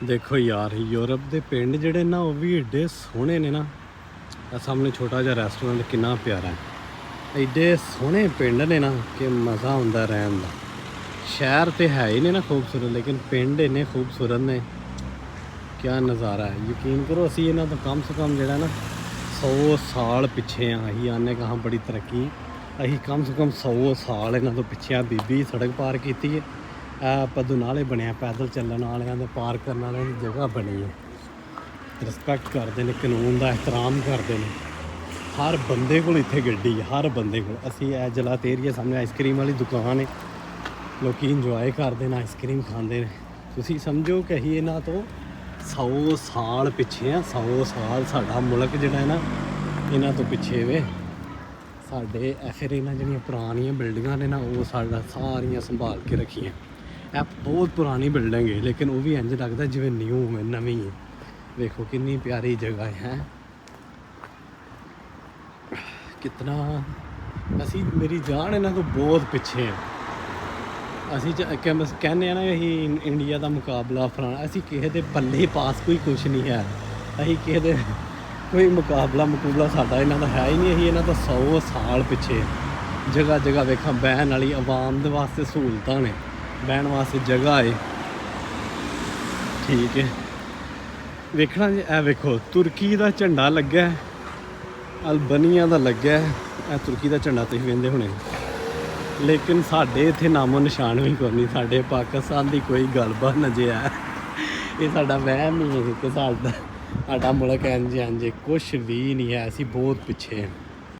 ਦੇਖੋ ਯਾਰ ਯੂਰਪ ਦੇ ਪਿੰਡ ਜਿਹੜੇ ਨਾ ਉਹ ਵੀ ਏਡੇ ਸੋਹਣੇ ਨੇ ਨਾ। ਆ ਸਾਹਮਣੇ ਛੋਟਾ ਜਿਹਾ ਰੈਸਟੋਰੈਂਟ ਕਿੰਨਾ ਪਿਆਰਾ ਹੈ। ਏਡੇ ਸੋਹਣੇ ਪਿੰਡ ਨੇ ਨਾ ਕਿ ਮਜ਼ਾ ਆਉਂਦਾ ਰਹਿਣ ਦਾ। ਸ਼ਹਿਰ ਤੇ ਹੈ ਹੀ ਨੇ ਨਾ ਖੂਬਸੂਰਤ, ਲੇਕਿਨ ਪਿੰਡ ਇੰਨੇ ਖੂਬਸੂਰਤ ਨੇ, ਕਿਆ ਨਜ਼ਾਰਾ ਹੈ। ਯਕੀਨ ਕਰੋ ਅਸੀਂ ਇਹਨਾਂ ਤੋਂ ਕਮ ਸੇ ਕਮ ਜਿਹੜਾ ਨਾ 100 ਸਾਲ ਪਿੱਛੇ ਆ। ਅਸੀਂ ਆਨੇ ਕਹਾਂ ਬੜੀ ਤਰੱਕੀ, ਅਸੀਂ ਕਮ ਸੇ ਕਮ 100 ਸਾਲ ਇਹਨਾਂ ਤੋਂ ਪਿੱਛੇ ਆ। ਬੀਬੀ ਸੜਕ ਪਾਰ ਕੀਤੀ ਹੈ। ਪੱਦੂ ਨਾਲੇ ਬਣਿਆ, ਪੈਦਲ ਚੱਲਣ ਵਾਲਿਆਂ ਦੇ ਪਾਰ ਕਰਨ ਵਾਲਿਆਂ ਦੀ ਜਗ੍ਹਾ ਬਣੀ ਹੈ। ਰਿਸਪੈਕਟ ਕਰਦੇ ਨੇ, ਕਾਨੂੰਨ ਦਾ ਇਹਤਰਾਮ ਕਰਦੇ ਨੇ। ਹਰ ਬੰਦੇ ਕੋਲ ਇੱਥੇ ਗੱਡੀ ਹੈ, ਹਰ ਬੰਦੇ ਕੋਲ। ਅਸੀਂ ਇਹ ਜਲਾਤ ਏਰੀਆ ਸਾਹਮਣੇ ਆਈਸਕ੍ਰੀਮ ਵਾਲੀ ਦੁਕਾਨ ਹੈ, ਲੋਕ ਇੰਜੋਏ ਕਰਦੇ ਨੇ, ਆਈਸਕ੍ਰੀਮ ਖਾਂਦੇ ਨੇ। ਤੁਸੀਂ ਸਮਝੋ ਕਿ ਅਸੀਂ ਇਹਨਾਂ ਤੋਂ 100 ਸਾਲ ਪਿੱਛੇ ਆ। 100 ਸਾਲ ਸਾਡਾ ਮੁਲਕ ਜਿਹੜਾ ਹੈ ਨਾ ਇਹਨਾਂ ਤੋਂ ਪਿੱਛੇ ਵੇ। ਸਾਡੇ ਫਿਰ ਇਹਨਾਂ ਜਿਹੜੀਆਂ ਪੁਰਾਣੀਆਂ ਬਿਲਡਿੰਗਾਂ ਨੇ ਨਾ ਉਹ ਸਾਡਾ ਸਾਰੀਆਂ ਸੰਭਾਲ ਕੇ ਰੱਖੀਆਂ। ਇਹ ਬਹੁਤ ਪੁਰਾਣੀ ਬਿਲਡਿੰਗ ਹੈ, ਲੇਕਿਨ ਉਹ ਵੀ ਇੰਝ ਲੱਗਦਾ ਜਿਵੇਂ ਨਿਊ ਹੈ, ਨਵੀਂ ਹੈ। ਵੇਖੋ ਕਿੰਨੀ ਪਿਆਰੀ ਜਗ੍ਹਾ ਹੈ। ਕਿਤਨਾ ਅਸੀਂ ਮੇਰੀ ਜਾਨ ਇਹਨਾਂ ਤੋਂ ਬਹੁਤ ਪਿੱਛੇ ਹਾਂ। ਅਸੀਂ ਕਹਿੰਦੇ ਆ ਨਾ ਅਸੀਂ ਇੰਡੀਆ ਦਾ ਮੁਕਾਬਲਾ ਫਲਾਣਾ, ਅਸੀਂ ਕਿਸੇ ਦੇ ਪੱਲੇ ਪਾਸ ਕੋਈ ਕੁਛ ਨਹੀਂ ਹੈ। ਅਸੀਂ ਕਿਸੇ ਦੇ ਕੋਈ ਮੁਕਾਬਲਾ ਸਾਡਾ ਇਹਨਾਂ ਦਾ ਹੈ ਹੀ ਨਹੀਂ। ਅਸੀਂ ਇਹਨਾਂ ਤੋਂ 100 ਸਾਲ ਪਿੱਛੇ। ਜਗ੍ਹਾ ਜਗ੍ਹਾ ਵੇਖਾਂ ਬਹਿਣ ਵਾਲੀ, ਆਵਾਮ ਦੇ ਵਾਸਤੇ ਸਹੂਲਤਾਂ ਨੇ, ਬਹਿਣ ਵਾਸਤੇ ਜਗ੍ਹਾ ਹੈ। ਠੀਕ ਹੈ, ਵੇਖਣਾ ਜੀ। ਇਹ ਵੇਖੋ ਤੁਰਕੀ ਦਾ ਝੰਡਾ ਲੱਗਾ, ਅਲਬਾਨੀਆ ਦਾ ਲੱਗਾ। ਇਹ ਤੁਰਕੀ ਦਾ ਝੰਡਾ ਤੁਸੀਂ ਵੇਖਦੇ ਹੋਣੇ, ਲੇਕਿਨ ਸਾਡੇ ਇੱਥੇ ਨਾਮੋ ਨਿਸ਼ਾਨ ਵੀ ਕੋਈ ਨਹੀਂ। ਸਾਡੇ ਪਾਕਿਸਤਾਨ ਦੀ ਕੋਈ ਗੱਲਬਾਤ ਨਾ ਜੇ ਹੈ। ਇਹ ਸਾਡਾ ਵਹਿਮ ਹੀ ਹੈ ਕਿ ਸਾਡਾ ਮੁਲਕ ਇੰਝ ਕੁਛ ਵੀ ਨਹੀਂ ਹੈ। ਅਸੀਂ ਬਹੁਤ ਪਿੱਛੇ ਹਾਂ।